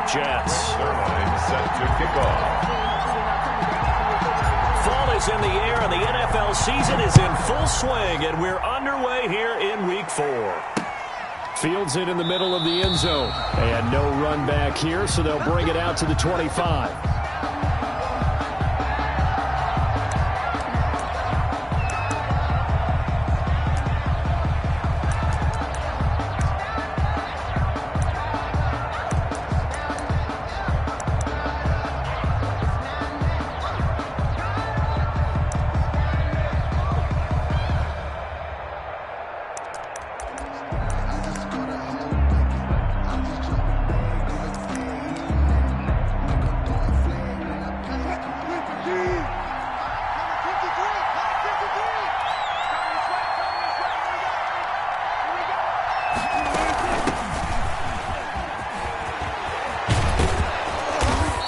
York Jets. Set to kick off. Fall is in the air, and the NFL season is in full swing, and we're underway here in Week 4. Fields it in the middle of the end zone. And no run back here, so they'll bring it out to the 25.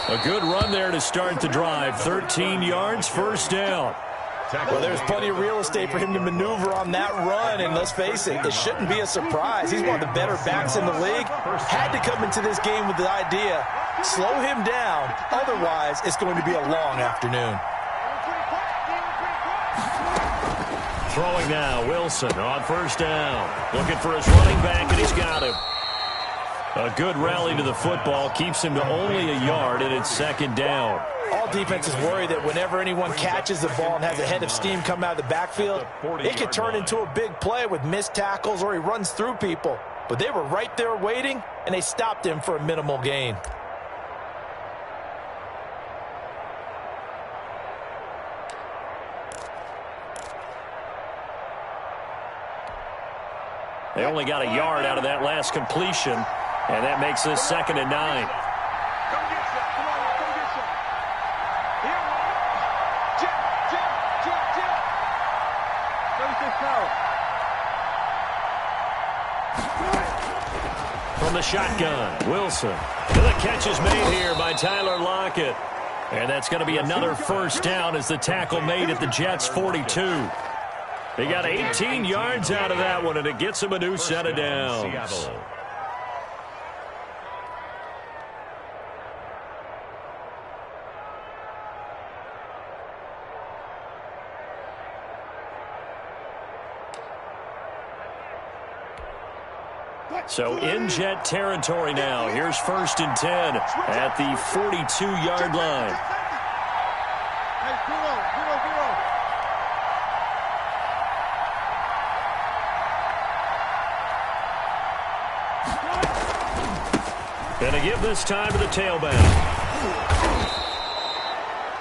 A good run there to start the drive. 13 yards, first down. Well, there's plenty of real estate for him to maneuver on that run, and let's face it, it shouldn't be a surprise. He's one of the better backs in the league. Had to come into this game with the idea, slow him down, otherwise it's going to be a long afternoon. Throwing now, Wilson on first down. Looking for his running back, and he's got him. A good rally to the football keeps him to only a yard, and it's second down. All defenses worry that whenever anyone catches the ball and has a head of steam come out of the backfield, it can turn into a big play with missed tackles or he runs through people. But they were right there waiting, and they stopped him for a minimal gain. They only got a yard out of that last completion, and that makes this 2nd and 9. From the shotgun, Wilson. And the catch is made here by Tyler Lockett. And that's going to be another first down as the tackle made at the Jets' 42. He got 18 yards out of that one, and it gets him a new set of downs. So in Jet territory now. Here's 1st and 10 at the 42-yard line. And to give this time to the tailback.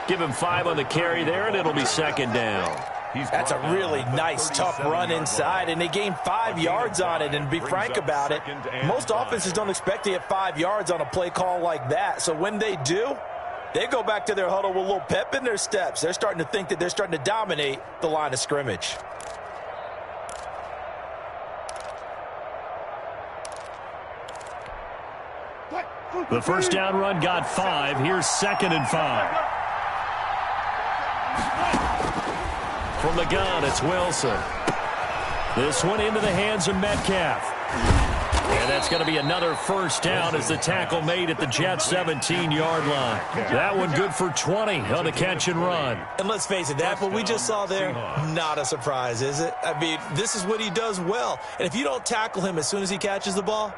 Give him 5 on the carry there, and it'll be second down. That's a really nice, tough run inside, and they gained 5 yards on it. And to be frank about it, most offenses don't expect to get 5 yards on a play call like that. So when they do, they go back to their huddle with a little pep in their steps. They're starting to think that they're starting to dominate the line of scrimmage. The first down run got 5. Here's 2nd and 5. From the gun, it's Wilson. This one into the hands of Metcalf. And that's going to be another first down as the tackle made at the Jets' 17-yard line. That one good for 20 on the catch and run. And let's face it, that what we just saw there, not a surprise, is it? I mean, this is what he does well. And if you don't tackle him as soon as he catches the ball,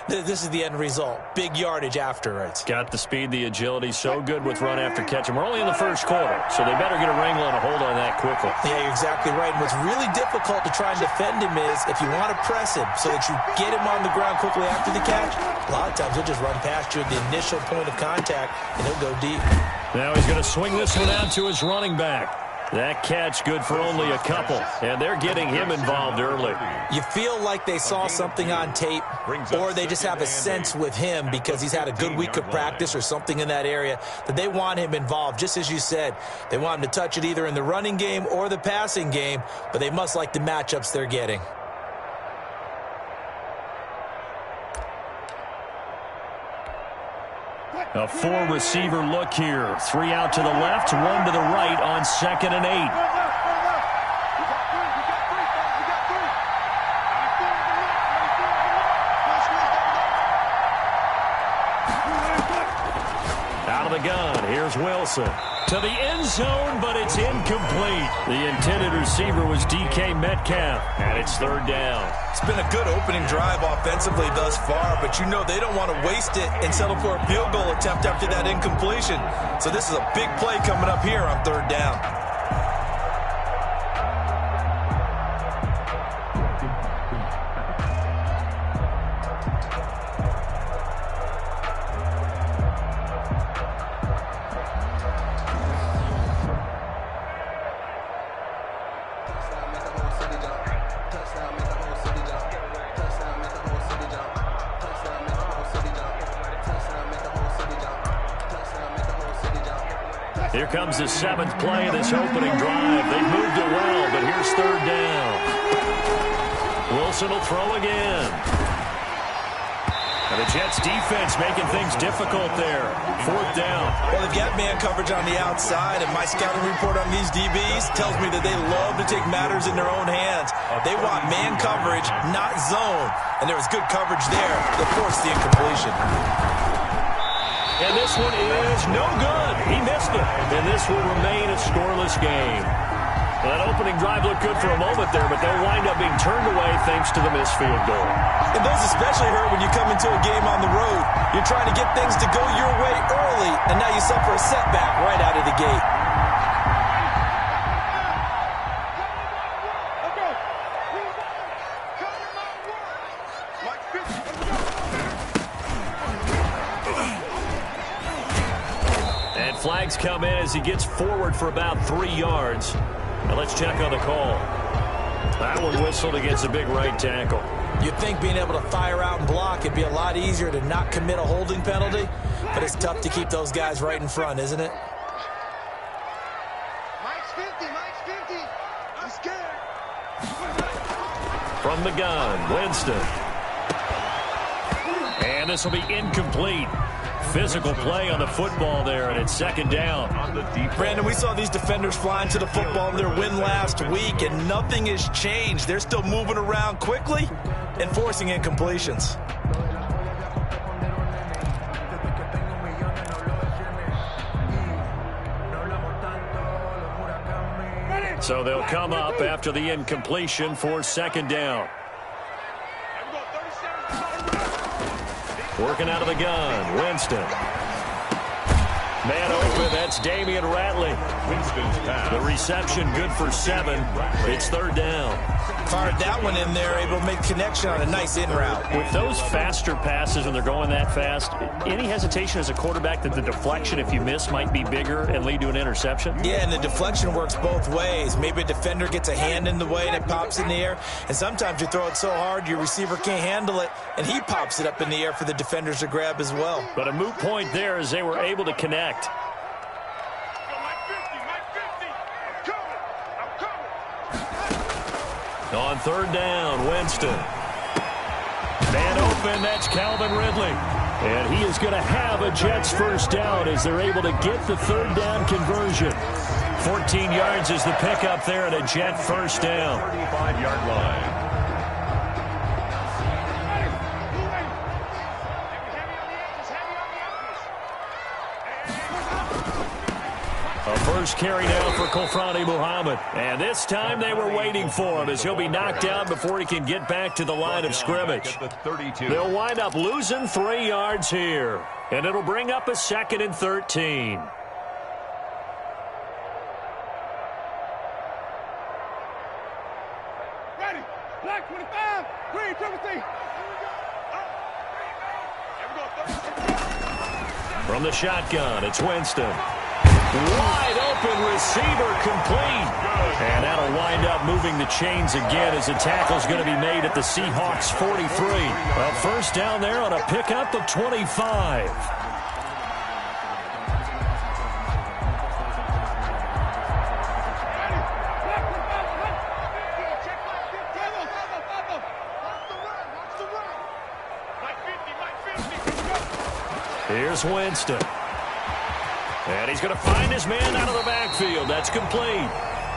this is the end result. Big yardage afterwards. Got the speed, the agility, so good with run after catch. And we're only in the first quarter, so they better get a wrangle and a hold on that quickly. Yeah, you're exactly right. And what's really difficult to try and defend him is if you want to press him so that you get him on the ground quickly after the catch, a lot of times he'll just run past you at the initial point of contact, and he'll go deep. Now he's going to swing this one out to his running back. That catch good for only a couple, and they're getting him involved early. You feel like they saw something on tape, or they just have a sense with him because he's had a good week of practice or something in that area that they want him involved. Just as you said, they want him to touch it either in the running game or the passing game, but they must like the matchups they're getting. A 4-receiver look here. 3 out to the left, 1 to the right on 2nd and 8. Out of the gun, here's Wilson. To the end zone, but it's incomplete. The intended receiver was DK Metcalf, and it's third down. It's been a good opening drive offensively thus far, but you know they don't want to waste it and settle for a field goal attempt after that incompletion. So this is a big play coming up here on third down. Here comes the seventh play of this opening drive. They've moved it well, but here's third down. Wilson will throw again. And the Jets defense making things difficult there. Fourth down. Well, they've got man coverage on the outside, and my scouting report on these DBs tells me that they love to take matters in their own hands. They want man coverage, not zone. And there was good coverage there that forced the incompletion. And this one is no good. He missed it. And this will remain a scoreless game. Well, that opening drive looked good for a moment there, but they'll wind up being turned away thanks to the missed field goal. And those especially hurt when you come into a game on the road. You're trying to get things to go your way early, and now you suffer a setback right out of the gate. Flags come in as he gets forward for about 3 yards. Now let's check on the call. That one whistled against a big right tackle. You'd think being able to fire out and block, it'd be a lot easier to not commit a holding penalty, but it's tough to keep those guys right in front, isn't it? Mike's 50, Mike's 50. I'm scared. From the gun, Winston. And this will be incomplete. Physical play on the football there, and it's second down. Brandon, we saw these defenders flying to the football in their win last week, and nothing has changed. They're still moving around quickly and forcing incompletions. So they'll come up after the incompletion for second down. Working out of the gun, Winston. Man open, that's Damian Ratley. The reception good for 7. It's third down. Fired that one in there, able to make connection on a nice in route. With those faster passes, when they're going that fast, any hesitation as a quarterback that the deflection, if you miss, might be bigger and lead to an interception? Yeah, and the deflection works both ways. Maybe a defender gets a hand in the way and it pops in the air, and sometimes you throw it so hard your receiver can't handle it, and he pops it up in the air for the defenders to grab as well. But a moot point there as they were able to connect. On third down, Winston. Man open, that's Calvin Ridley. And he is going to have a Jets first down as they're able to get the third down conversion. 14 yards is the pickup there and a Jet first down. 35-yard line. A first carry now for Kofrani Muhammad. And this time they were waiting for him as he'll be knocked down before he can get back to the line of scrimmage. They'll wind up losing 3 yards here. And it'll bring up a 2nd and 13. Ready. Black 25. Green 23. From the shotgun, it's Winston. Wide open receiver complete. And that'll wind up moving the chains again as the tackle's going to be made at the Seahawks 43. A first down there on a pickup of 25. Here's Winston. And he's going to find his man out of the backfield. That's complete.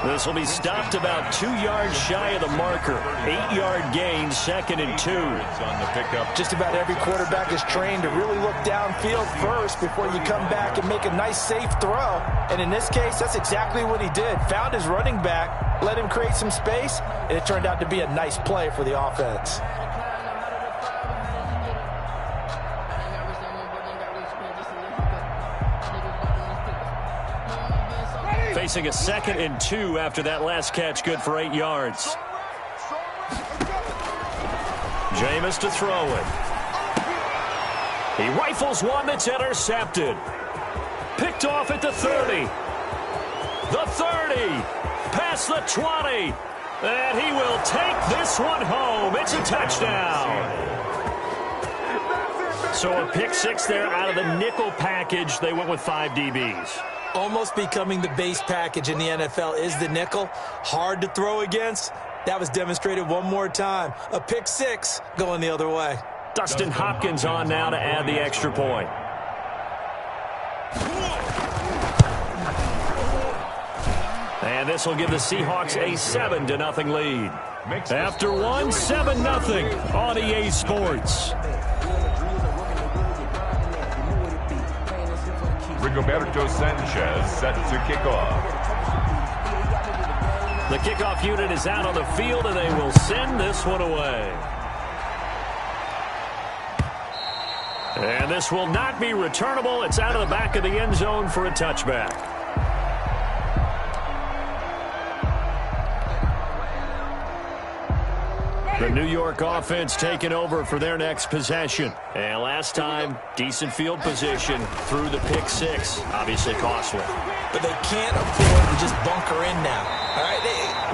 This will be stopped about 2 yards shy of the marker. 8-yard gain, 2nd and 2. On the pickup. Just about every quarterback is trained to really look downfield first before you come back and make a nice, safe throw. And in this case, that's exactly what he did. Found his running back, let him create some space, and it turned out to be a nice play for the offense. Facing a 2nd and 2 after that last catch, good for 8 yards. Jameis to throw it. He rifles one that's intercepted. Picked off at the 30. The 30. Past the 20. And he will take this one home. It's a touchdown. So a pick 6 there out of the nickel package. They went with 5 DBs. Almost becoming the base package in the NFL is the nickel. Hard to throw against. That was demonstrated one more time. A pick 6 going the other way. Dustin Hopkins on now to add the extra point. And this will give the Seahawks a 7-0 lead. After one, 7-0 on EA Sports. Rigoberto Sanchez set to kick off. The kickoff unit is out on the field, and they will send this one away. And this will not be returnable. It's out of the back of the end zone for a touchback. The New York offense taking over for their next possession. And last time, decent field position through the pick 6. Obviously costly. But they can't afford to just bunker in now. All right,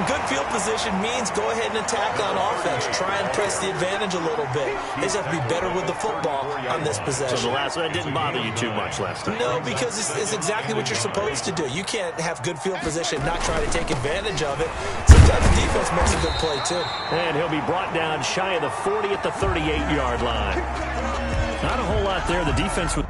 good field position means go ahead and attack on offense. Try and press the advantage a little bit. They just have to be better with the football on this possession. So the last one didn't bother you too much last time? No, because it's exactly what you're supposed to do. You can't have good field position, not try to take advantage of it. Sometimes the defense makes a good play, too. And he'll be brought down shy of the 40 at the 38-yard line. Not a whole lot there. The defense would...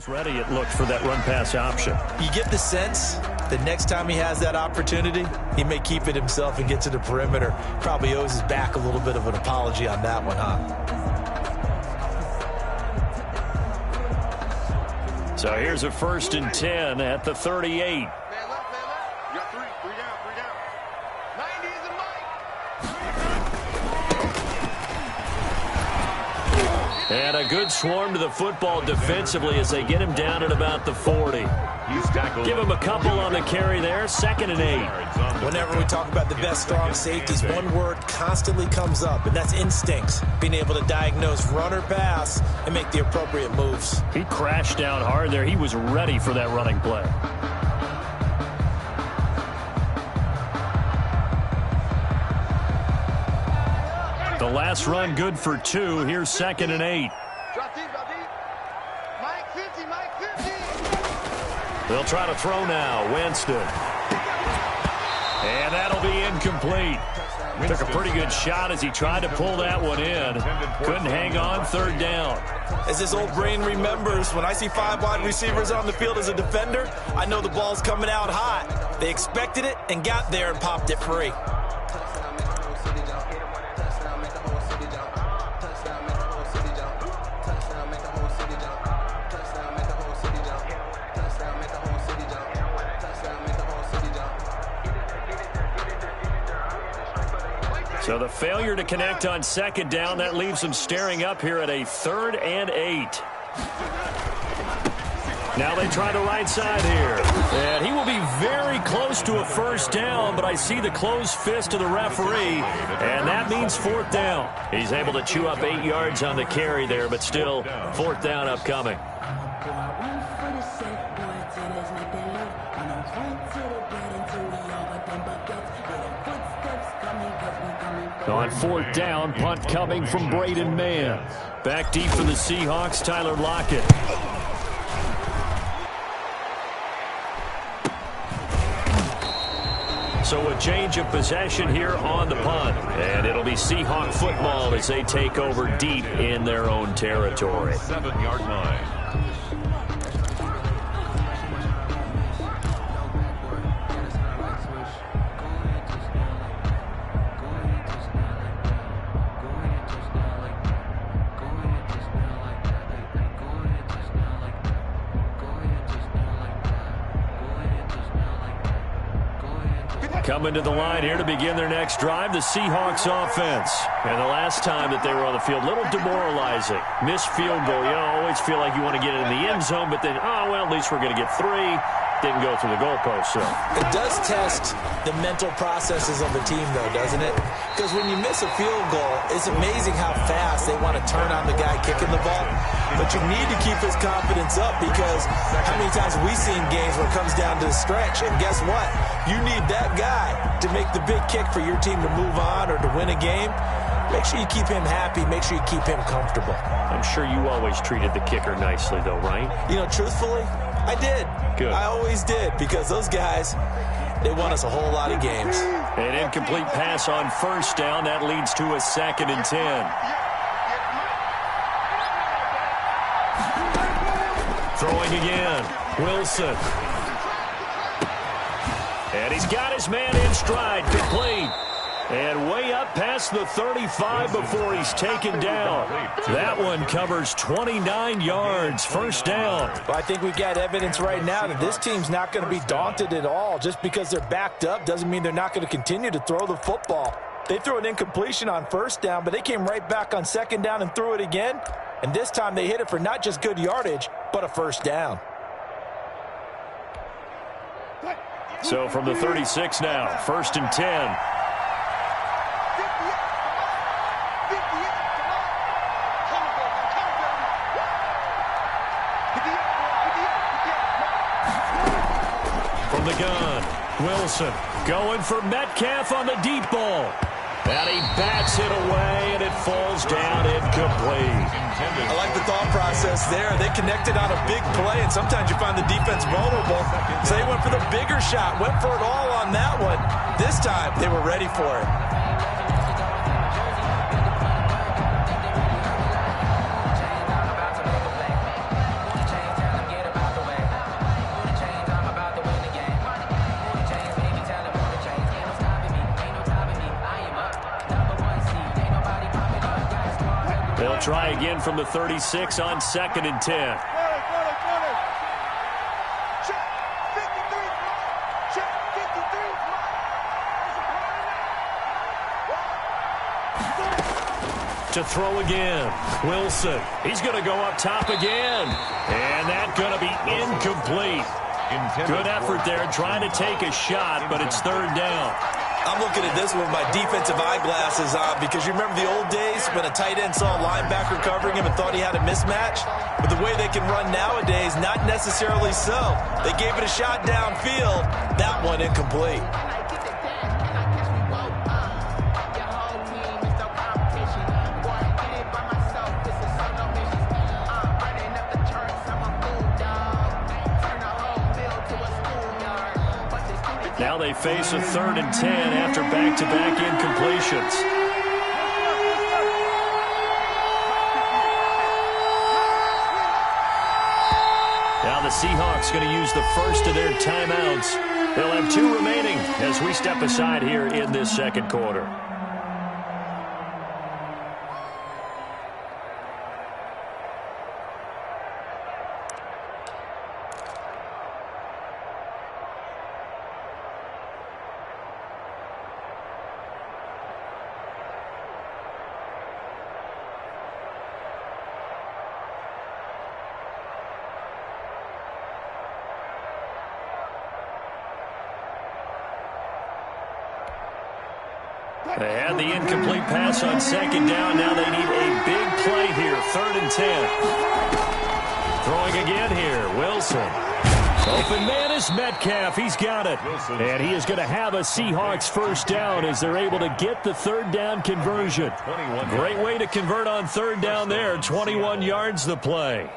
ready, it looked, for that run-pass option. You get the sense that next time he has that opportunity, he may keep it himself and get to the perimeter. Probably owes his back a little bit of an apology on that one, huh? So here's a 1st and 10 at the 38. You got 3 down. 90 is a mic. And a good swarm to the football defensively as they get him down at about the 40. He's tackled. Give him a couple on the carry there. 2nd and 8. Whenever we talk about the best strong safeties, one word constantly comes up, and that's instincts. Being able to diagnose run or pass and make the appropriate moves. He crashed down hard there. He was ready for that running play. The last run good for 2. Here's 2nd and 8. Drop deep. Mike 50. They'll try to throw now. Winston. And that'll be incomplete. Took a pretty good shot as he tried to pull that one in. Couldn't hang on. 3rd down. As this old brain remembers, when I see 5 wide receivers on the field as a defender, I know the ball's coming out hot. They expected it and got there and popped it free. So the failure to connect on 2nd down, that leaves them staring up here at a 3rd and 8. Now they try the right side here. And he will be very close to a first down, but I see the closed fist of the referee, and that means fourth down. He's able to chew up 8 yards on the carry there, but still fourth down upcoming. On fourth down, punt coming from Braden Mann. Back deep for the Seahawks, Tyler Lockett. So a change of possession here on the punt. And it'll be Seahawk football as they take over deep in their own territory. 7-yard line. Coming to the line here to begin their next drive, the Seahawks offense. And the last time that they were on the field, a little demoralizing. Missed field goal. You always feel like you want to get it in the end zone, but then, oh, well, at least we're going to get 3. Didn't go through the goalpost, so. It does test the mental processes of the team, though, doesn't it? Because when you miss a field goal, it's amazing how fast they want to turn on the guy kicking the ball. But you need to keep his confidence up, because how many times have we seen games where it comes down to the stretch? And guess what? You need that guy to make the big kick for your team to move on or to win a game. Make sure you keep him happy. Make sure you keep him comfortable. I'm sure you always treated the kicker nicely, though, right? You know, truthfully, I did. Good. I always did, because those guys, they won us a whole lot of games. An incomplete pass on first down. That leads to a 2nd and 10. Throwing again. Wilson. And he's got his man in stride. Complete. And way up past the 35 before he's taken down. That one covers 29 yards. First down. Well, I think we've got evidence right now that this team's not going to be daunted at all. Just because they're backed up doesn't mean they're not going to continue to throw the football. They threw an incompletion on first down, but they came right back on second down and threw it again. And this time they hit it for not just good yardage, but a first down. So from the 36 now, 1st and 10. From the gun, Wilson going for Metcalf on the deep ball. And he bats it away, and it falls down incomplete. I like the thought process there. They connected on a big play, and sometimes you find the defense vulnerable. So they went for the bigger shot, went for it all on that one. This time, they were ready for it. They'll try again from the 36 on 2nd and 10. To throw again. Wilson. He's going to go up top again. And that's going to be incomplete. Good effort there trying to take a shot, but it's 3rd down. I'm looking at this with my defensive eyeglasses on, because you remember the old days when a tight end saw a linebacker covering him and thought he had a mismatch? But the way they can run nowadays, not necessarily so. They gave it a shot downfield. That one incomplete. Now they face a 3rd and 10 after back-to-back incompletions. Now the Seahawks going to use the first of their timeouts. They'll have 2 remaining as we step aside here in this 2nd quarter. They had the incomplete pass on second down. Now they need a big play here. 3rd and 10. Throwing again here. Wilson. Open man is Metcalf. He's got it. And he is going to have a Seahawks first down as they're able to get the 3rd down conversion. Great way to convert on 3rd down there. 21 yards the play.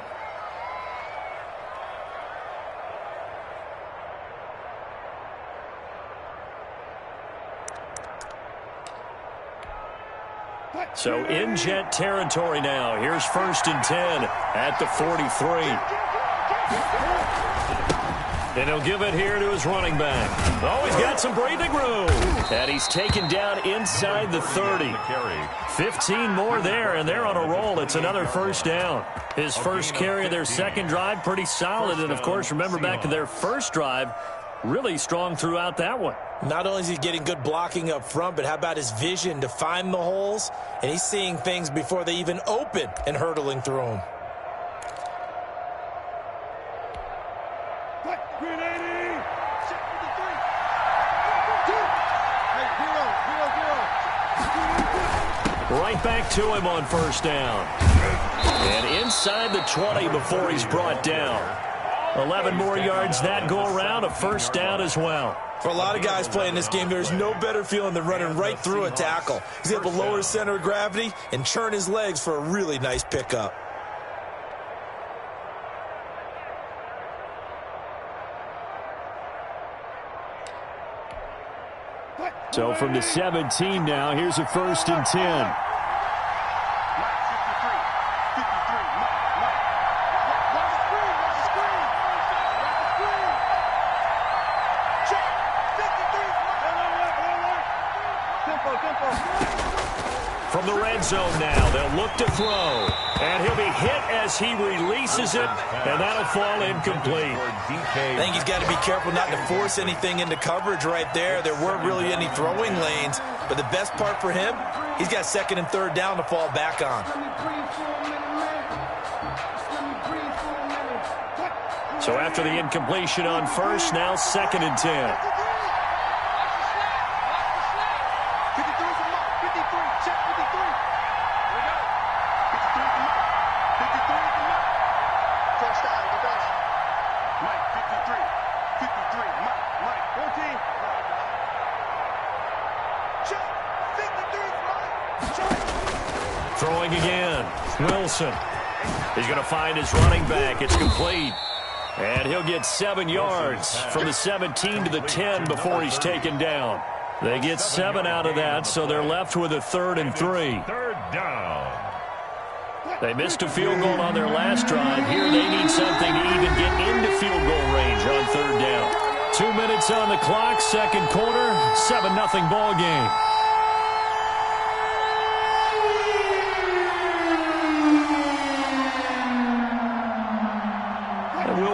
So in Jet territory now. Here's 1st and 10 at the 43. And he'll give it here to his running back. Oh, he's got some breathing room. And he's taken down inside the 30. 15 more there, and they're on a roll. It's another first down. His first carry of their second drive, pretty solid. And, of course, remember back to their first drive, really strong throughout that one. Not only is he getting good blocking up front, but how about his vision to find the holes? And he's seeing things before they even open and hurdling through them. Right back to him on first down. And inside the 20 before he's brought down. 11 more yards that go around, a first down as well. For a lot of guys playing this game, there's no better feeling than running right through a tackle. He's able to lower his center of gravity and churn his legs for a really nice pickup. So from the 17 now, here's a 1st and 10. From the red zone now, they'll look to throw. And he'll be hit as he releases it, and that'll fall incomplete. I think he's got to be careful not to force anything into coverage right there. There weren't really any throwing lanes, but the best part for him, he's got 2nd and 3rd down to fall back on. So after the incompletion on first, now 2nd and 10. Throwing again. Wilson. He's going to find his running back. It's complete. And he'll get 7 yards from the 17 to the 10 before he's taken down. They get 7 out of that, so they're left with a 3rd and 3. 3rd down. They missed a field goal on their last drive. Here they need something to even get into field goal range on 3rd down. 2 minutes on the clock, 2nd quarter, 7-0 ball game.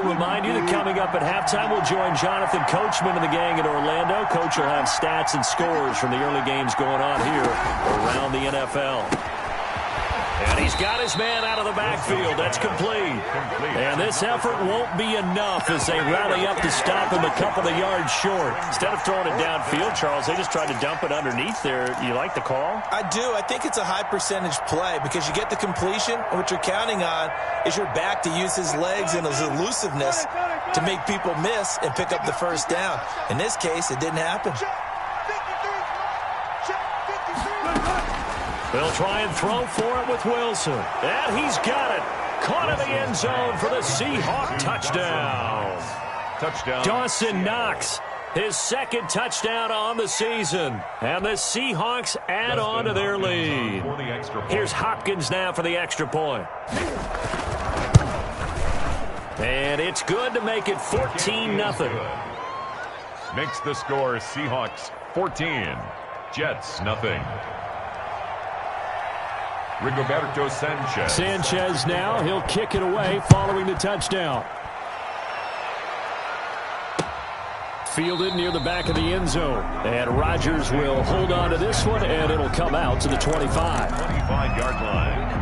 Remind you that coming up at halftime, we'll join Jonathan Coachman and the gang in Orlando. Coach will have stats and scores from the early games going on here around the NFL. And he's got his man out of the backfield. That's complete. And this effort won't be enough as they rally up to stop him a couple of yards short. Instead of throwing it downfield, Charles, they just tried to dump it underneath there. You like the call? I do. I think it's a high percentage play because you get the completion, and what you're counting on is your back to use his legs and his elusiveness to make people miss and pick up the first down. In this case, it didn't happen. They'll try and throw for it with Wilson. And he's got it. Caught in the end zone for the Seahawk touchdown. Dawson Knox, his 2nd touchdown on the season. And the Seahawks add on to their lead. Here's Hopkins now for the extra point. And it's good to make it 14-0. Makes the score Seahawks 14, Jets nothing. Rigoberto Sanchez. Sanchez now, he'll kick it away following the touchdown. Fielded near the back of the end zone. And Rodgers will hold on to this one, and it'll come out to the 25. 25-yard line.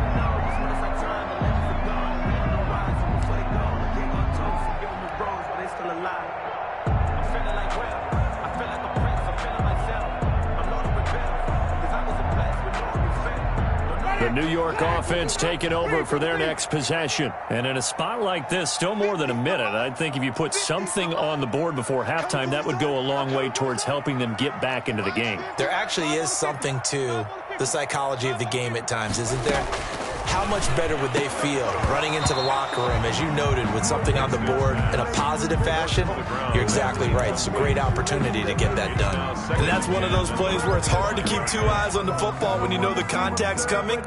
New York offense taking over for their next possession. And in a spot like this, still more than a minute, I think if you put something on the board before halftime, that would go a long way towards helping them get back into the game. There actually is something to the psychology of the game at times, isn't there? How much better would they feel running into the locker room, as you noted, with something on the board in a positive fashion? You're exactly right. It's a great opportunity to get that done. And that's one of those plays where it's hard to keep two eyes on the football when you know the contact's coming,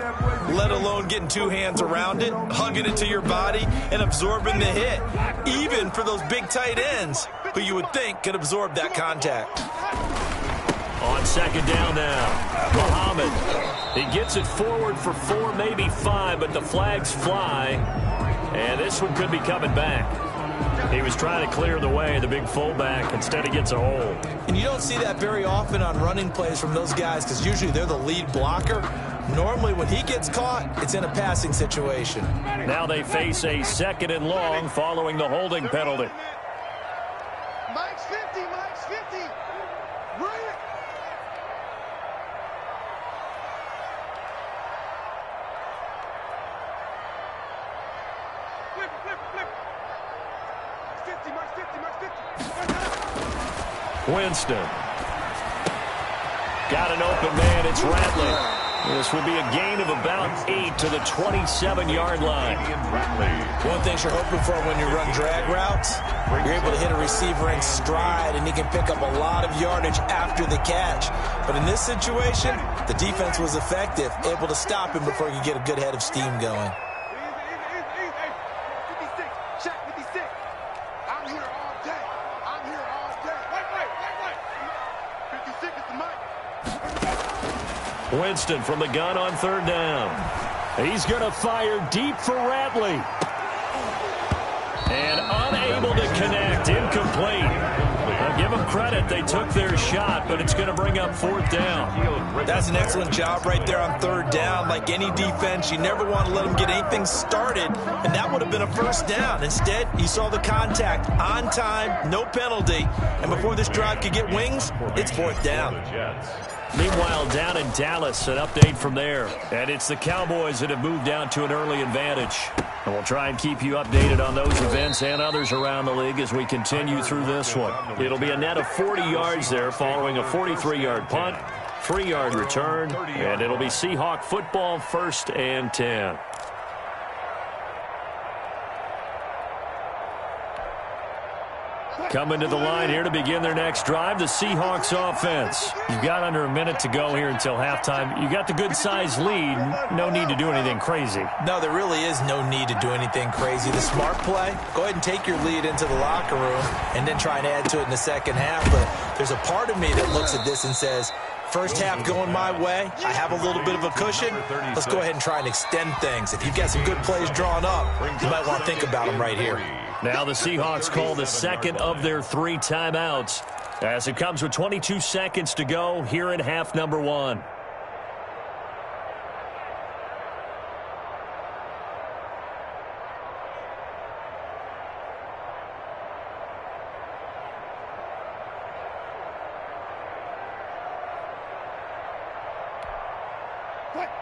let alone getting two hands around it, hugging it to your body, and absorbing the hit, even for those big tight ends who you would think could absorb that contact. On second down now, Muhammad. He gets it forward for 4, maybe 5, but the flags fly. And this one could be coming back. He was trying to clear the way, the big fullback. Instead, he gets a hold. And you don't see that very often on running plays from those guys because usually they're the lead blocker. Normally, when he gets caught, it's in a passing situation. Now they face a 2nd and long following the holding penalty. Mike's 50, Mike's 50. Run it. Flip, flip, flip. Mike's 50, Mike's 50. Winston. Got an open man. It's Ratley. This will be a gain of about 8 to the 27-yard line. One thing you're hoping for when you run drag routes, you're able to hit a receiver in stride, and he can pick up a lot of yardage after the catch. But in this situation, the defense was effective, able to stop him before he could get a good head of steam going. Easy. 56, check 56. I'm here all day. I'm here all day. Wait. 56 is the mic. Winston from the gun on 3rd down. He's going to fire deep for Ratley. And unable to connect. Incomplete. I'll give them credit. They took their shot, but it's going to bring up 4th down. That's an excellent job right there on 3rd down. Like any defense, you never want to let them get anything started, and that would have been a 1st down. Instead, you saw the contact on time, no penalty, and before this drive could get wings, it's 4th down. Meanwhile, down in Dallas, an update from there. And it's the Cowboys that have moved down to an early advantage. And we'll try and keep you updated on those events and others around the league as we continue through this one. It'll be a net of 40 yards there following a 43-yard punt, 3-yard return, and it'll be Seahawk football 1st and 10. Coming to the line here to begin their next drive, the Seahawks offense. You've got under a minute to go here until halftime. You got the good-sized lead. No need to do anything crazy. No, there really is no need to do anything crazy. The smart play, go ahead and take your lead into the locker room and then try and add to it in the second half. But there's a part of me that looks at this and says, first half going my way, I have a little bit of a cushion. Let's go ahead and try and extend things. If you've got some good plays drawn up, you might want to think about them right here. Now the Seahawks call the 2nd of their 3 timeouts as it comes with 22 seconds to go here in half number 1.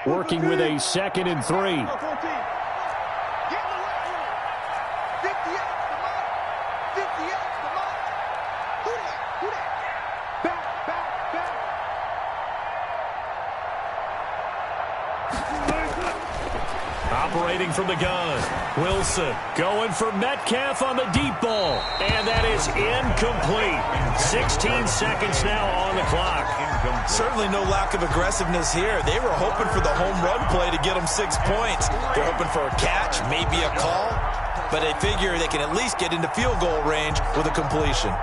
Working with a 2nd and 3. Operating from the gun, Wilson going for Metcalf on the deep ball, and that is incomplete. 16 seconds now on the clock. Certainly no lack of aggressiveness here. They were hoping for the home run play to get them 6 points. They're hoping for a catch, maybe a call, but they figure they can at least get into field goal range with a completion.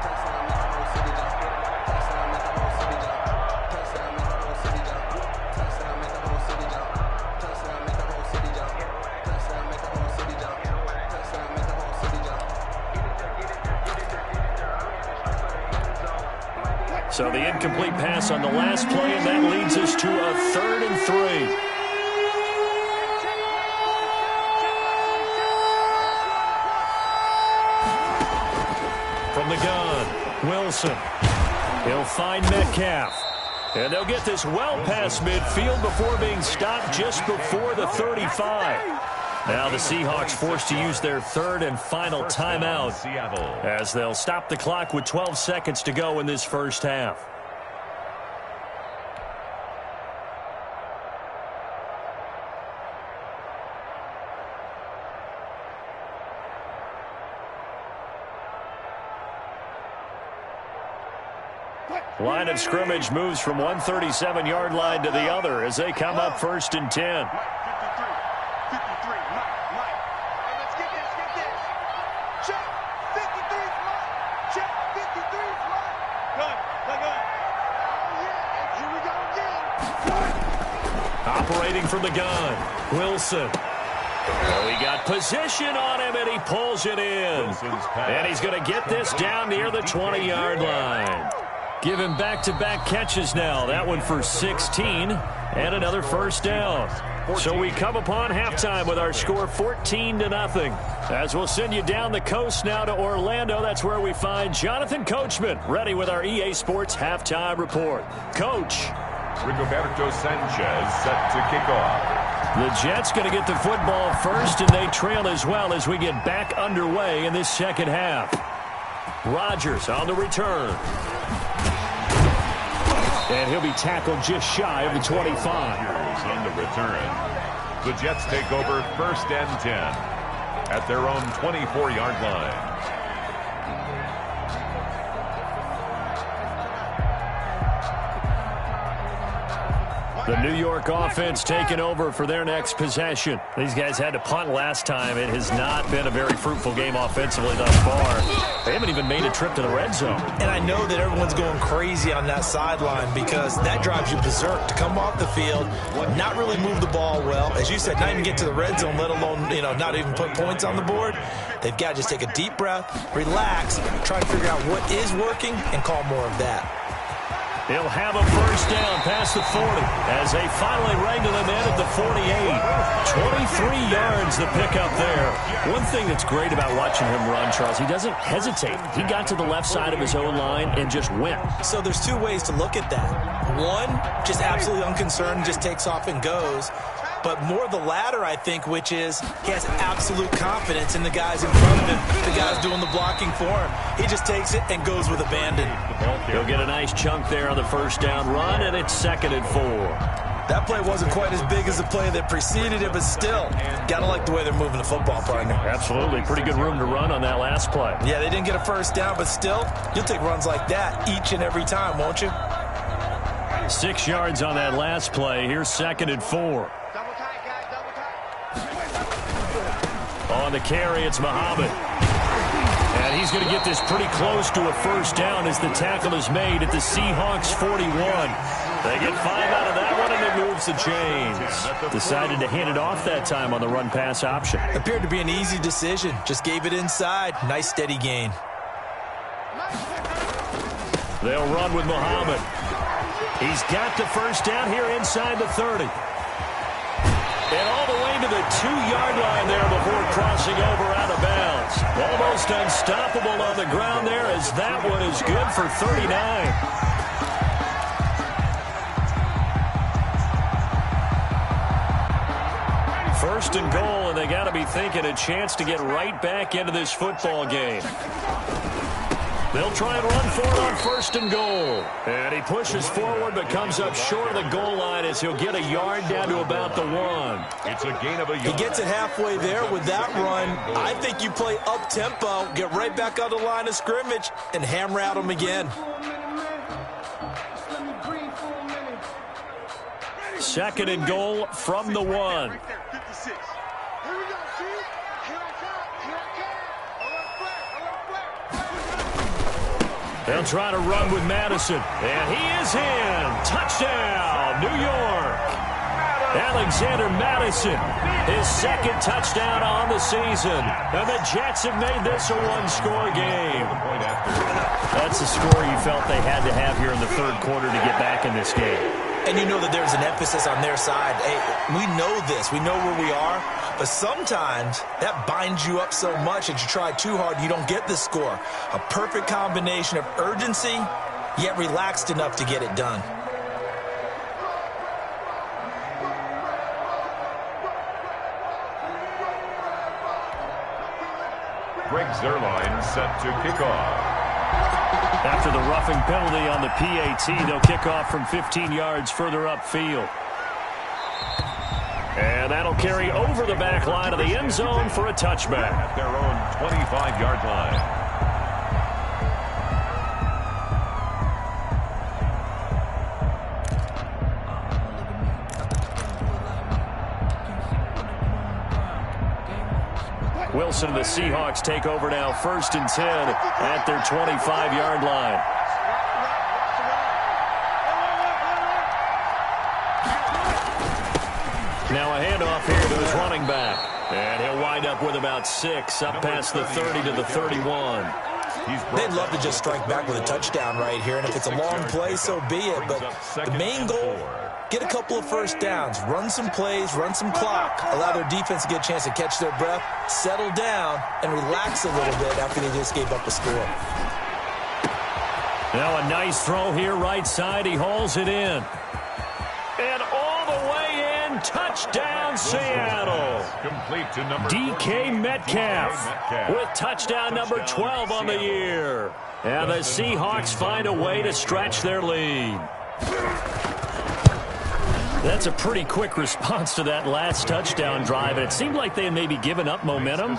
So the incomplete pass on the last play, and that leads us to a 3rd and 3. From the gun, Wilson. He'll find Metcalf. And they'll get this well past midfield before being stopped just before the 35. Now the Seahawks forced to use their third and final timeout as they'll stop the clock with 12 seconds to go in this first half. Line of scrimmage moves from one 37-yard line to the other as they come up 1st and 10. 53, Mike. Hey, let's get this. Check. 53's Mike. Check. 53's Mike. Gun. Oh, yeah. Here we go again. Operating from the gun, Wilson. Oh, he got position on him, and he pulls it in. And he's going to get this down near the 20-yard line. Give him back-to-back catches now. That one for 16 and another first down. So we come upon halftime with our score 14-0. As we'll send you down the coast now to Orlando. That's where we find Jonathan Coachman ready with our EA Sports halftime report. Coach. Rigoberto Sanchez set to kick off. The Jets going to get the football first, and they trail as well as we get back underway in this second half. Rodgers on the return. And he'll be tackled just shy of the 25. On the return. The Jets take over 1st and 10 at their own 24-yard line. The New York offense taking over for their next possession. These guys had to punt last time. It has not been a very fruitful game offensively thus far. They haven't even made a trip to the red zone. And I know that everyone's going crazy on that sideline because that drives you berserk to come off the field, not really move the ball well. As you said, not even get to the red zone, let alone, not even put points on the board. They've got to just take a deep breath, relax, try to figure out what is working, and call more of that. He'll have a first down past the 40 as they finally wrangle him in at the 48. 23 yards the pickup there. One thing that's great about watching him run, Charles, he doesn't hesitate. He got to the left side of his own line and just went. So there's two ways to look at that. One, just absolutely unconcerned, just takes off and goes. But more the latter, I think, which is he has absolute confidence in the guys in front of him, the guys doing the blocking for him. He just takes it and goes with abandon. He'll get a nice chunk there on the first down run, and it's 2nd and 4. That play wasn't quite as big as the play that preceded it, but still, got to like the way they're moving the football, partner. Absolutely. Pretty good room to run on that last play. Yeah, they didn't get a first down, but still, you'll take runs like that each and every time, won't you? 6 yards on that last play. Here's 2nd and 4. On the carry, it's Muhammad. And he's going to get this pretty close to a first down as the tackle is made at the Seahawks 41. They get 5 out of that one, and it moves the chains. Decided to hand it off that time on the run-pass option. Appeared to be an easy decision. Just gave it inside. Nice, steady gain. They'll run with Muhammad. He's got the first down here inside the 30. And all the way to the 2-yard line there before crossing over out of bounds. Almost unstoppable on the ground there as that one is good for 39. First and goal, and they got to be thinking a chance to get right back into this football game. They'll try and run for it on 1st and goal. And he pushes forward but comes up short of the goal line as he'll get a yard down to about the 1. It's a gain of a yard. He gets it halfway there with that run. I think you play up-tempo, get right back on the line of scrimmage, and hammer at him again. 2nd and goal from the 1. They'll try to run with Madison. And he is in. Touchdown, New York. Alexander Madison, his 2nd touchdown on the season. And the Jets have made this a one-score game. That's a score you felt they had to have here in the 3rd quarter to get back in this game. And you know that there's an emphasis on their side. Hey, we know this. We know where we are. But sometimes that binds you up so much that you try too hard, you don't get the score. A perfect combination of urgency, yet relaxed enough to get it done. Greg Zerline set to kick off. After the roughing penalty on the PAT, they'll kick off from 15 yards further upfield. And that'll carry over the back line of the end zone for a touchback. At their own 25-yard line. Wilson and the Seahawks take over now, 1st and 10 at their 25-yard line. Now a handoff here to his running back. And he'll wind up with about 6, up past the 30 to the 31. They'd love to just strike back with a touchdown right here, and if it's a long play, so be it. But the main goal, get a couple of first downs, run some plays, run some clock, allow their defense to get a chance to catch their breath, settle down, and relax a little bit after they just gave up a score. Now a nice throw here right side. He hauls it in. And all the way in, touchdown Seattle. Complete to number DK Metcalf with touchdown number 12 on the year. And the Seahawks find a way to stretch their lead. That's a pretty quick response to that last touchdown drive. And it seemed like they had maybe given up momentum.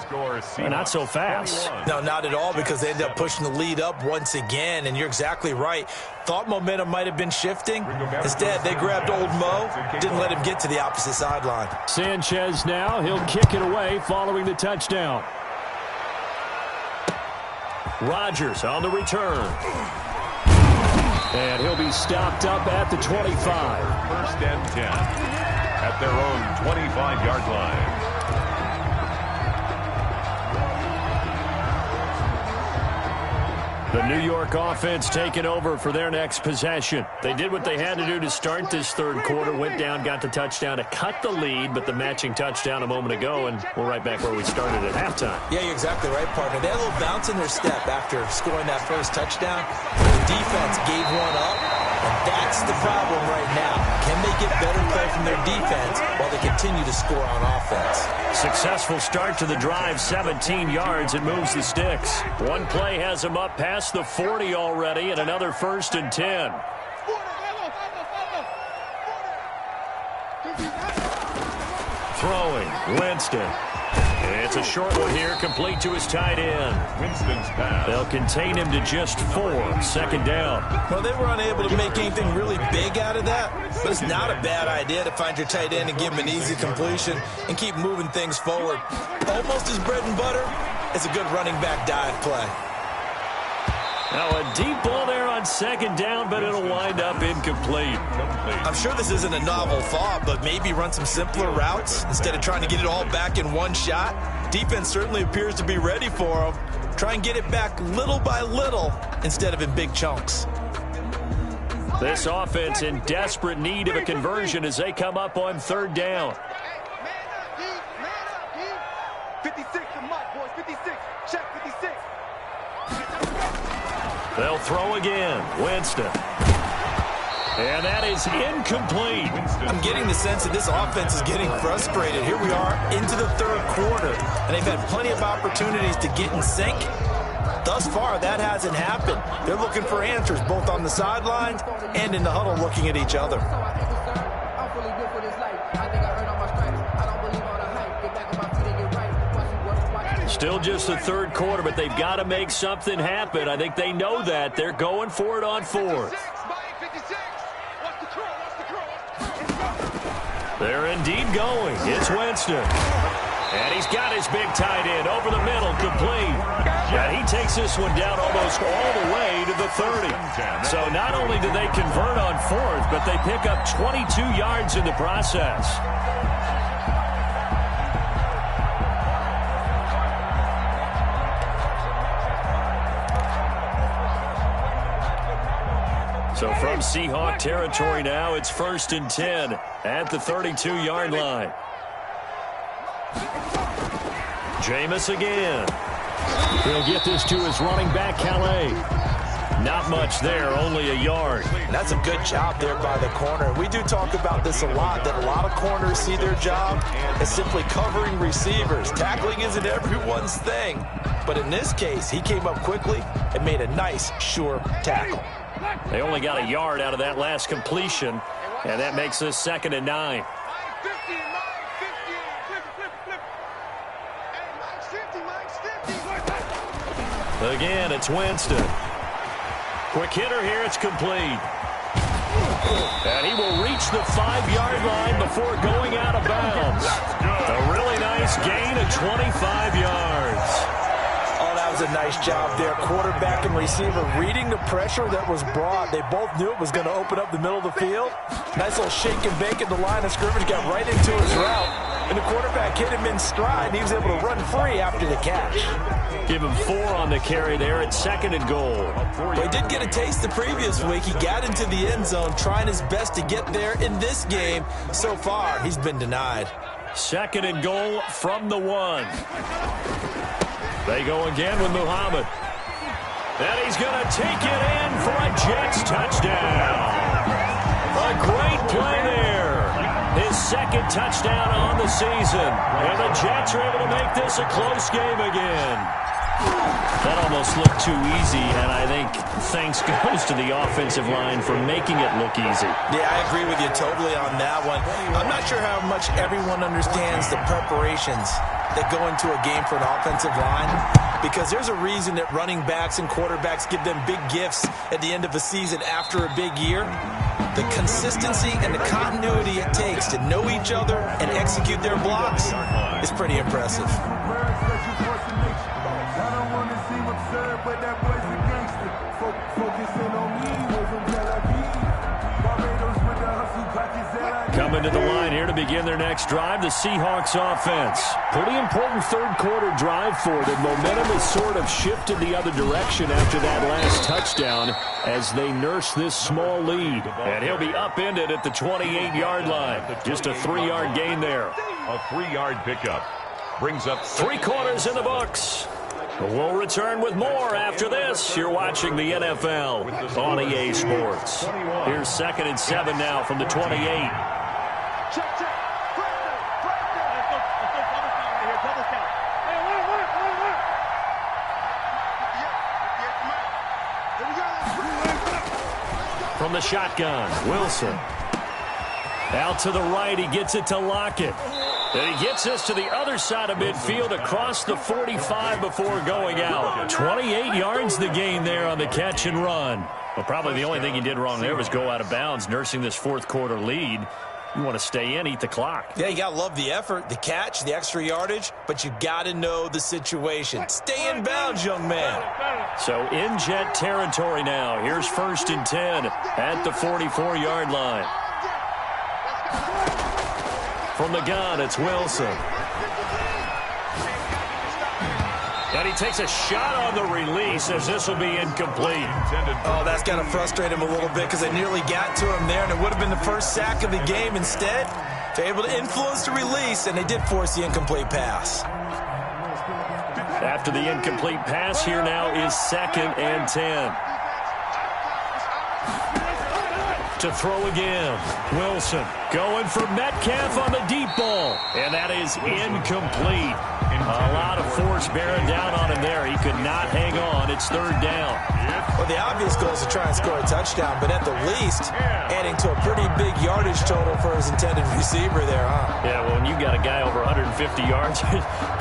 Not so fast. No, not at all, because they ended up pushing the lead up once again. And you're exactly right. Thought momentum might have been shifting. Instead, they grabbed old Mo, didn't let him get to the opposite sideline. Sanchez now, he'll kick it away following the touchdown. Rodgers on the return. And he'll be stopped up at the 25. 1st and 10 at their own 25-yard line. The New York offense taking over for their next possession. They did what they had to do to start this third quarter, went down, got the touchdown to cut the lead, but the matching touchdown a moment ago, and we're right back where we started at halftime. Yeah, you're exactly right, partner. They had a little bounce in their step after scoring that first touchdown. The defense gave one up, and that's the problem right now. Can they get better play from their defense while they continue to score on offense? Successful start to the drive, 17 yards, and moves the sticks. One play has them up past the 40 already, and another 1st and 10. Throwing, Winston. It's a short one here, complete to his tight end. Winston's pass. They'll contain him to just 4, 2nd down. Well, they were unable to make anything really big out of that, but it's not a bad idea to find your tight end and give him an easy completion and keep moving things forward. Almost as bread and butter as a good running back dive play. Now a deep ball there on 2nd down, but it'll wind up incomplete. I'm sure this isn't a novel thought, but maybe run some simpler routes instead of trying to get it all back in one shot. Defense certainly appears to be ready for them. Try and get it back little by little instead of in big chunks. This offense in desperate need of a conversion as they come up on 3rd down. 56 to Mike, boys. 56. Check 56. They'll throw again. Winston. And that is incomplete. I'm getting the sense that this offense is getting frustrated. Here we are into the 3rd quarter, and they've had plenty of opportunities to get in sync. Thus far, that hasn't happened. They're looking for answers both on the sidelines and in the huddle looking at each other. Still just the 3rd quarter, but they've got to make something happen. I think they know that. They're going for it on 4th. They're indeed going. It's Winston. And he's got his big tight end over the middle, complete. And he takes this one down almost all the way to the 30. So not only do they convert on 4th, but they pick up 22 yards in the process. So from Seahawk territory now, it's 1st and 10 at the 32-yard line. Jameis again. He'll get this to his running back, Calais. Not much there, only a yard. And that's a good job there by the corner. We do talk about this a lot, that a lot of corners see their job as simply covering receivers. Tackling isn't everyone's thing. But in this case, he came up quickly and made a nice, sure tackle. They only got a yard out of that last completion, and that makes this 2nd and 9. Again, it's Winston. Quick hitter here, it's complete. And he will reach the 5-yard line before going out of bounds. A really nice gain of 25 yards. Oh, that was a nice job there. Quarterback and receiver reading the pressure that was brought. They both knew it was going to open up the middle of the field. Nice little shake and bake at the line of scrimmage, got right into his route. And the quarterback hit him in stride, and he was able to run free after the catch. Give him 4 on the carry there at 2nd and goal. Well, he did get a taste the previous week. He got into the end zone, trying his best to get there in this game. So far, he's been denied. 2nd and goal from the 1. They go again with Muhammad. And he's going to take it in for a Jets touchdown. A great play there. His 2nd touchdown on the season. And the Jets are able to make this a close game again. That almost looked too easy, and I think thanks goes to the offensive line for making it look easy. Yeah, I agree with you totally on that one. I'm not sure how much everyone understands the preparations that go into a game for an offensive line, because there's a reason that running backs and quarterbacks give them big gifts at the end of a season after a big year. The consistency and the continuity it takes to know each other and execute their blocks is pretty impressive. Coming to the line here to begin their next drive, the Seahawks offense. Pretty important 3rd quarter drive for them. Momentum has sort of shifted the other direction after that last touchdown as they nurse this small lead. And he'll be upended at the 28-yard line. Just a 3-yard gain there. A 3-yard pickup. Brings up 3 quarters in the books. We'll return with more after this. You're watching the NFL on EA Sports. Here's 2nd and 7 now from the 28. From the shotgun, Wilson. Out to the right, he gets it to Lockett. And he gets us to the other side of midfield across the 45 before going out. 28 yards the gain there on the catch and run. Well, probably the only thing he did wrong there was go out of bounds, nursing this 4th quarter lead. You want to stay in, eat the clock. Yeah, you got to love the effort, the catch, the extra yardage, but you got to know the situation. Stay in bounds, young man. So in Jet territory now. Here's 1st and 10 at the 44-yard line. From the gun, it's Wilson. And he takes a shot on the release as this will be incomplete. Oh, that's got to frustrate him a little bit because they nearly got to him there, and it would have been the first sack of the game. Instead, they're able to influence the release, and they did force the incomplete pass. After the incomplete pass, here now is 2nd and 10. To throw again, Wilson going for Metcalf on the deep ball, and that is incomplete. A lot of force bearing down on him there. He could not hang on. It's 3rd down. Well, the obvious goal is to try and score a touchdown, but at the least, adding to a pretty big yardage total for his intended receiver there, huh? Yeah, well, when you got a guy over 150 yards,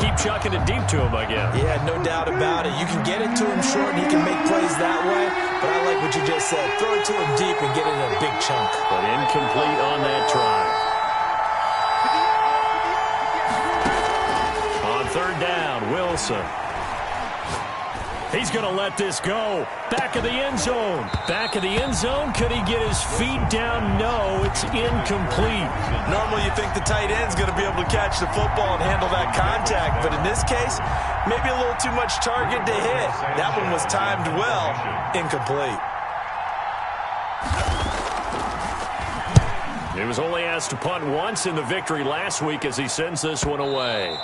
keep chucking it deep to him again. Yeah, no doubt about it. You can get it to him short, and he can make plays that way, but I like what you just said. Throw it to him deep and get it in a big chunk. But incomplete on that drive. On 3rd down, Wilson. He's going to let this go. Back of the end zone. Back of the end zone. Could he get his feet down? No, it's incomplete. Normally you think the tight end's going to be able to catch the football and handle that contact, but in this case, maybe a little too much target to hit. That one was timed well. Incomplete. He was only asked to punt once in the victory last week as he sends this one away.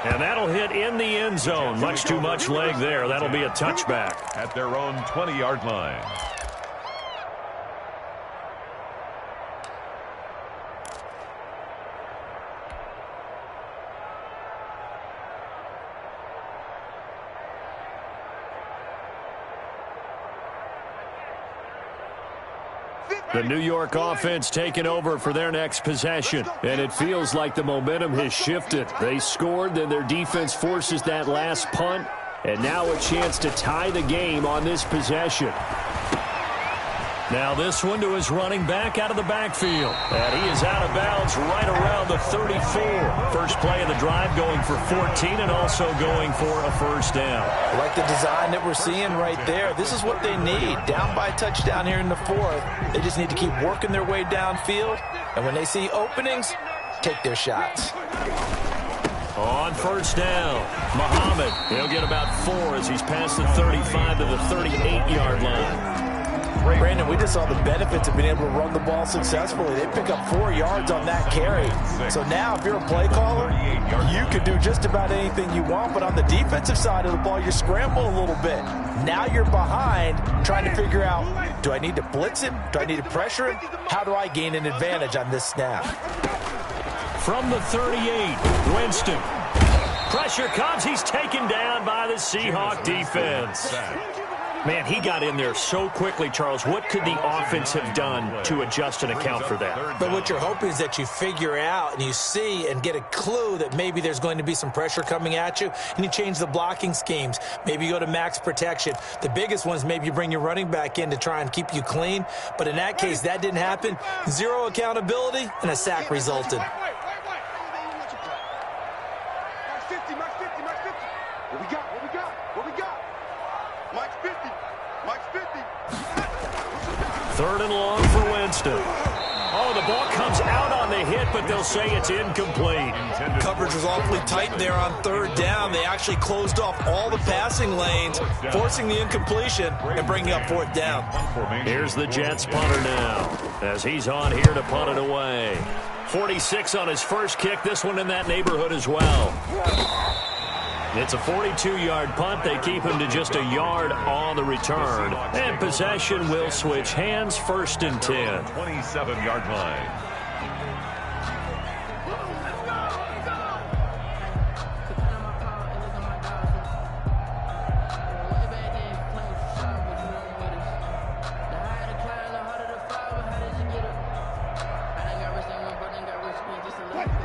And that'll hit in the end zone. Much too much leg there. That'll be a touchback. At their own 20-yard line. The New York offense taking over for their next possession. And it feels like the momentum has shifted. They scored, then their defense forces that last punt. And now a chance to tie the game on this possession. Now this one to his running back out of the backfield. And he is out of bounds right around the 34. First play of the drive going for 14 and also going for a first down. I like the design that we're seeing right there. This is what they need. Down by a touchdown here in the fourth. They just need to keep working their way downfield. And when they see openings, take their shots. On first down, Muhammad. He'll get about 4 as he's past the 35 to the 38-yard line. Brandon, we just saw the benefits of being able to run the ball successfully. They pick up 4 yards on that carry. So now if you're a play caller, you can do just about anything you want. But on the defensive side of the ball, you're scrambling a little bit. Now you're behind trying to figure out, do I need to blitz him? Do I need to pressure him? How do I gain an advantage on this snap? From the 38, Winston. Pressure comes. He's taken down by the Seahawk defense. Man, he got in there so quickly, Charles. What could the offense have done to adjust and account for that? But what you're hoping is that you figure out and you see and get a clue that maybe there's going to be some pressure coming at you, and you change the blocking schemes. Maybe you go to max protection. The biggest one is maybe you bring your running back in to try and keep you clean. But in that case, that didn't happen. 0 accountability, and a sack resulted. Max 50, Max 50, Max 50. What we got? What we got? What we got? Max 50. Max 50. 3rd and long for Winston. Oh, the ball comes out on the hit, but they'll say it's incomplete. Coverage was awfully tight there on 3rd down. They actually closed off all the passing lanes, forcing the incompletion and bringing up 4th down. Here's the Jets punter now as he's on here to punt it away. 46 on his first kick. This one in that neighborhood as well. It's a 42-yard punt. They keep him to just a yard on the return. And possession will switch hands, 1st and 10. 27-yard line.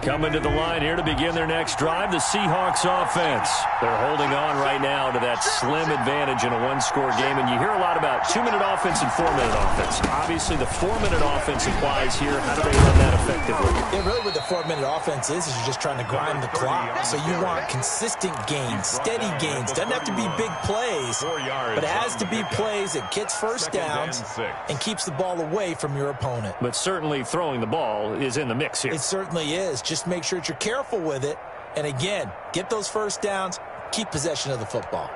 Coming to the line here to begin their next drive, the Seahawks offense. They're holding on right now to that slim advantage in a one-score game, and you hear a lot about 2-minute offense and 4-minute offense. Obviously, the 4-minute offense applies here. How do they run that effectively? Yeah, really what the 4-minute offense is you're just trying to grind the clock. So you want consistent gains, steady gains. Doesn't have to be big plays, but it has to be plays that gets first downs and keeps the ball away from your opponent. But certainly throwing the ball is in the mix here. It certainly is. Just make sure that you're careful with it. And again, get those first downs, keep possession of the football.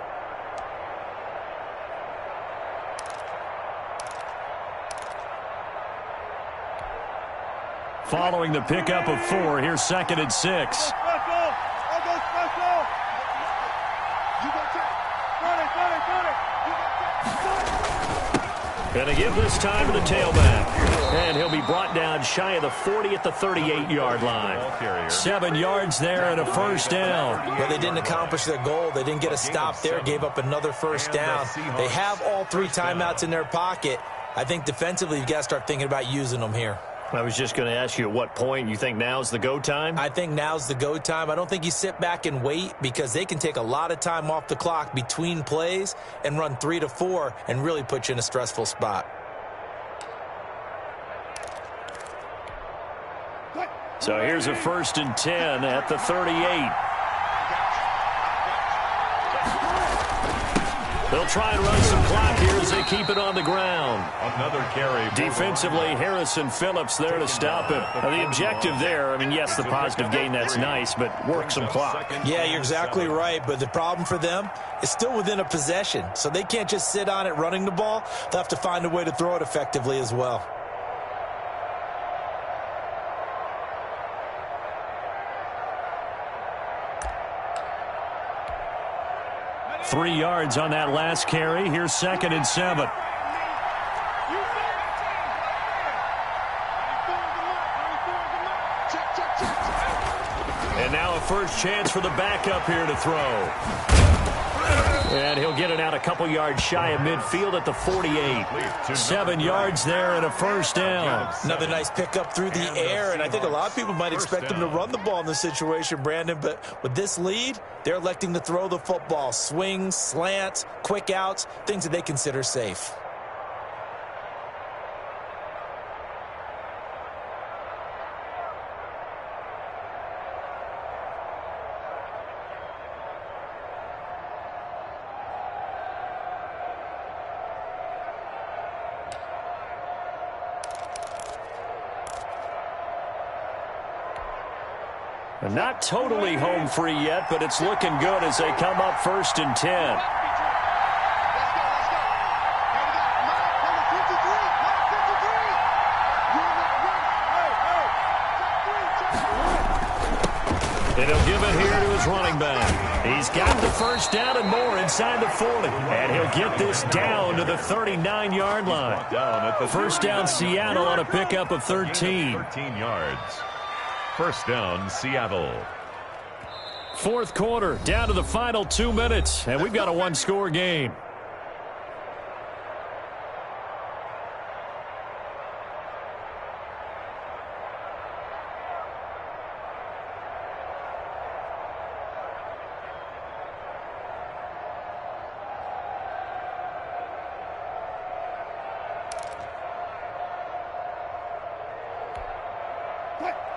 Following the pickup of 4, here's 2nd and 6. And they give this time to the tailback. And he'll be brought down shy of the 40 at the 38-yard line. 7 yards there and a first down. Well, they didn't accomplish their goal. They didn't get a stop there, gave up another first down. They have all 3 timeouts in their pocket. I think defensively you've got to start thinking about using them here. I was just going to ask you at what point you think now's the go time? I think now's the go time. I don't think you sit back and wait because they can take a lot of time off the clock between plays and run 3 to 4 and really put you in a stressful spot. So here's a 1st and 10 at the 38. They'll try and run some clock here as they keep it on the ground. Another carry. Defensively, Harrison Phillips there to stop it. Now, the objective there, I mean, yes, the positive gain, that's nice, but work some clock. Yeah, you're exactly right, but the problem for them is still within a possession, so they can't just sit on it running the ball. They'll have to find a way to throw it effectively as well. 3 yards on that last carry. Here's 2nd and 7. And now a first chance for the backup here to throw. And he'll get it out a couple yards shy of midfield at the 48. 7 yards there and a first down. Another nice pickup through the air, and I think a lot of people might expect him to run the ball in this situation, Brandon, but with this lead, they're electing to throw the football. Swings, slants, quick outs, things that they consider safe. Not totally home free yet, but it's looking good as they come up 1st and 10. And he'll give it here to his running back. He's got the first down and more inside the 40. And he'll get this down to the 39-yard line. First down Seattle on a pickup of 13. 13 yards. First down, Seattle. 4th quarter, down to the final 2 minutes, and we've got a one-score game.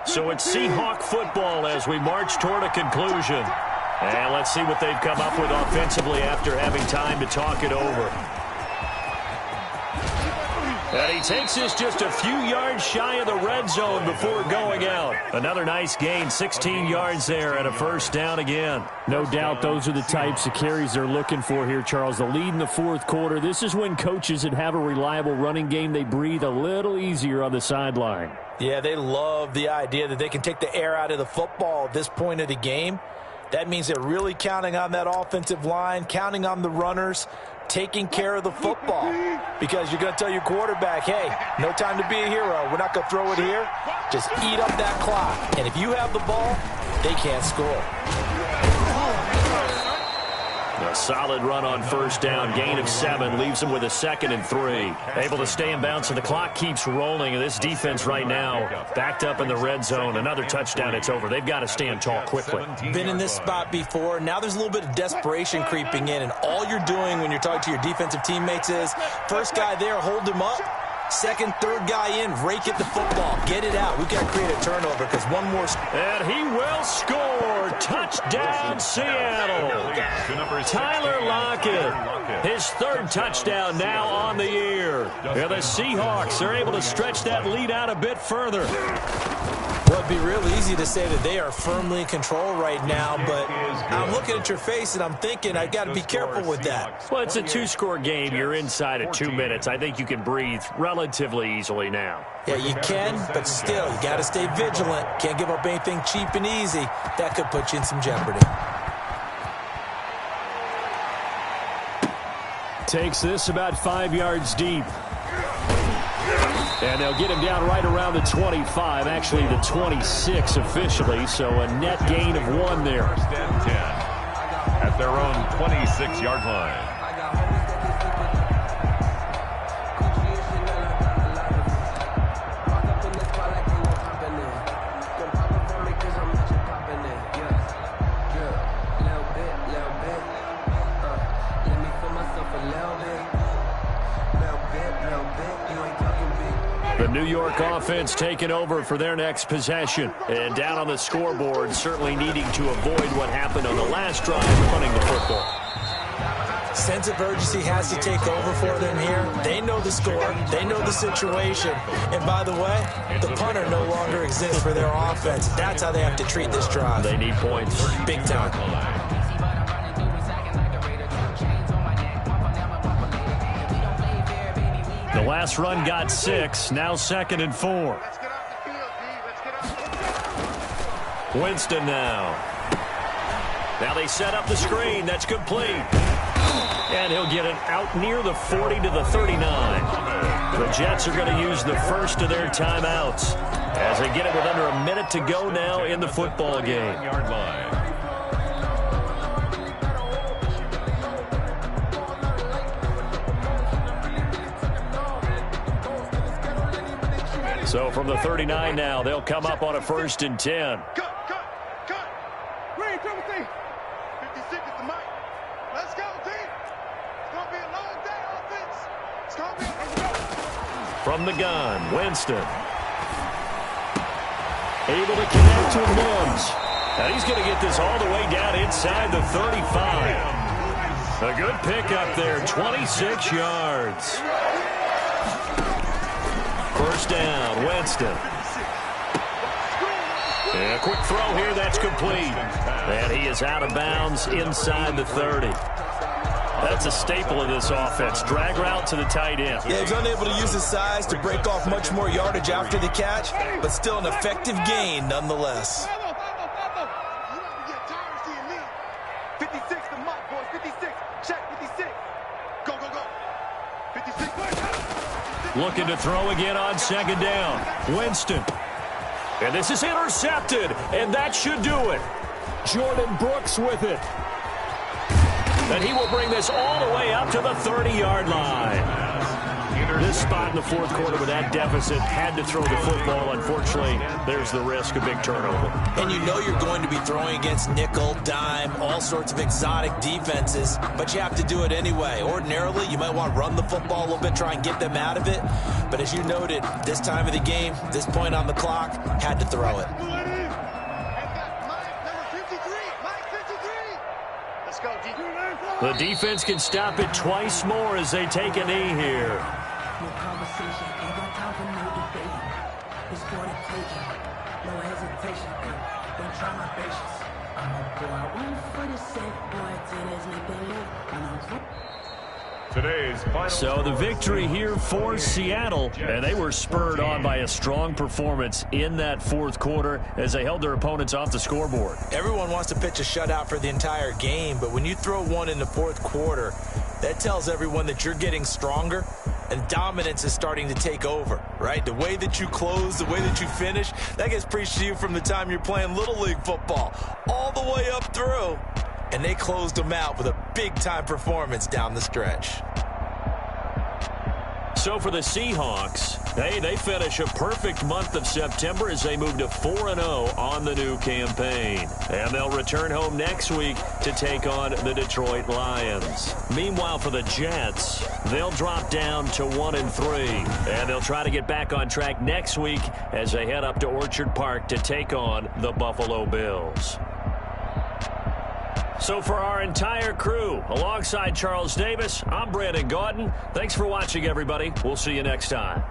So it's Seahawk football as we march toward a conclusion. And let's see what they've come up with offensively after having time to talk it over. And he takes this just a few yards shy of the red zone before going out. Another nice gain, 16 yards there and a first down again. No doubt those are the types of carries they're looking for here, Charles. The lead in the 4th quarter. This is when coaches that have a reliable running game, they breathe a little easier on the sideline. Yeah, they love the idea that they can take the air out of the football at this point of the game. That means they're really counting on that offensive line, counting on the runners, taking care of the football. Because you're going to tell your quarterback, hey, no time to be a hero. We're not going to throw it here. Just eat up that clock. And if you have the ball, they can't score. A solid run on first down. Gain of 7 leaves them with a 2nd and 3. Able to stay in bounds, and the clock keeps rolling. And this defense right now backed up in the red zone. Another touchdown, it's over. They've got to stand tall quickly. Been in this spot before. Now there's a little bit of desperation creeping in. And all you're doing when you're talking to your defensive teammates is, first guy there, hold him up. Second, third guy in, rake at the football. Get it out. We've got to create a turnover because one more. And he will score. Touchdown, Seattle. Tyler Lockett. His 3rd touchdown now on the year. And the Seahawks are able to stretch that lead out a bit further. Well, it'd be real easy to say that they are firmly in control right now, but I'm looking at your face and I'm thinking I've got to be careful with that. Well, it's a 2-score game. You're inside of 2 minutes. I think you can breathe relatively easily now. Yeah, you can, but still, you got to stay vigilant. Can't give up anything cheap and easy. That could put you in some jeopardy. Takes this about 5 yards deep. And they'll get him down right around the 25, actually the 26 officially, so a net gain of 1 there. First and 10 at their own 26-yard line. The New York offense taking over for their next possession. And down on the scoreboard, certainly needing to avoid what happened on the last drive running the football. Sense of urgency has to take over for them here. They know the score. They know the situation. And by the way, the punter no longer exists for their offense. That's how they have to treat this drive. They need points. Big time. The last run got 6. Now 2nd and 4. Winston now. Now they set up the screen. That's complete. And he'll get it out near the 40 to the 39. The Jets are going to use the first of their timeouts as they get it with under a minute to go now in the football game. Yard line. So from the 39 now, they'll come up on a 1st and 10. Cut. Green, triple T. 56 is the mic. Let's go, team. It's going to be a long day, offense. It's going to be a From the gun, Winston. Able to connect to Mims. And he's going to get this all the way down inside the 35. A good pickup there, 26 yards. First down, Winston. And a quick throw here, that's complete. And he is out of bounds inside the 30. That's a staple of this offense. Drag route to the tight end. Yeah, he's unable to use his size to break off much more yardage after the catch, but still an effective gain nonetheless. 56 the mic, boys. 56. Check 56. Go. 56. Looking to throw again on 2nd down. Winston. And this is intercepted, and that should do it. Jordan Brooks with it. And he will bring this all the way up to the 30-yard line. This spot in the 4th quarter with that deficit had to throw the football. Unfortunately, there's the risk of big turnover. And you know you're going to be throwing against nickel, dime, all sorts of exotic defenses, but you have to do it anyway. Ordinarily, you might want to run the football a little bit, try and get them out of it. But as you noted, this time of the game, this point on the clock, had to throw it. The defense can stop it twice more as they take a knee here. No conversation, ain't got time for no debating. It's for the taking, no hesitation. Don't try my patience. I'm a boy, one for the sake, boy, till there's nothing left. Today's final So the victory here for Seattle, and they were spurred on by a strong performance in that 4th quarter as they held their opponents off the scoreboard. Everyone wants to pitch a shutout for the entire game, but when you throw one in the 4th quarter, that tells everyone that you're getting stronger and dominance is starting to take over, right? The way that you close, the way that you finish, that gets preached to you from the time you're playing Little League football all the way up through. And they closed them out with a big-time performance down the stretch. So for the Seahawks, they finish a perfect month of September as they move to 4-0 on the new campaign. And they'll return home next week to take on the Detroit Lions. Meanwhile, for the Jets, they'll drop down to 1-3. And they'll try to get back on track next week as they head up to Orchard Park to take on the Buffalo Bills. So for our entire crew, alongside Charles Davis, I'm Brandon Gaudin. Thanks for watching, everybody. We'll see you next time.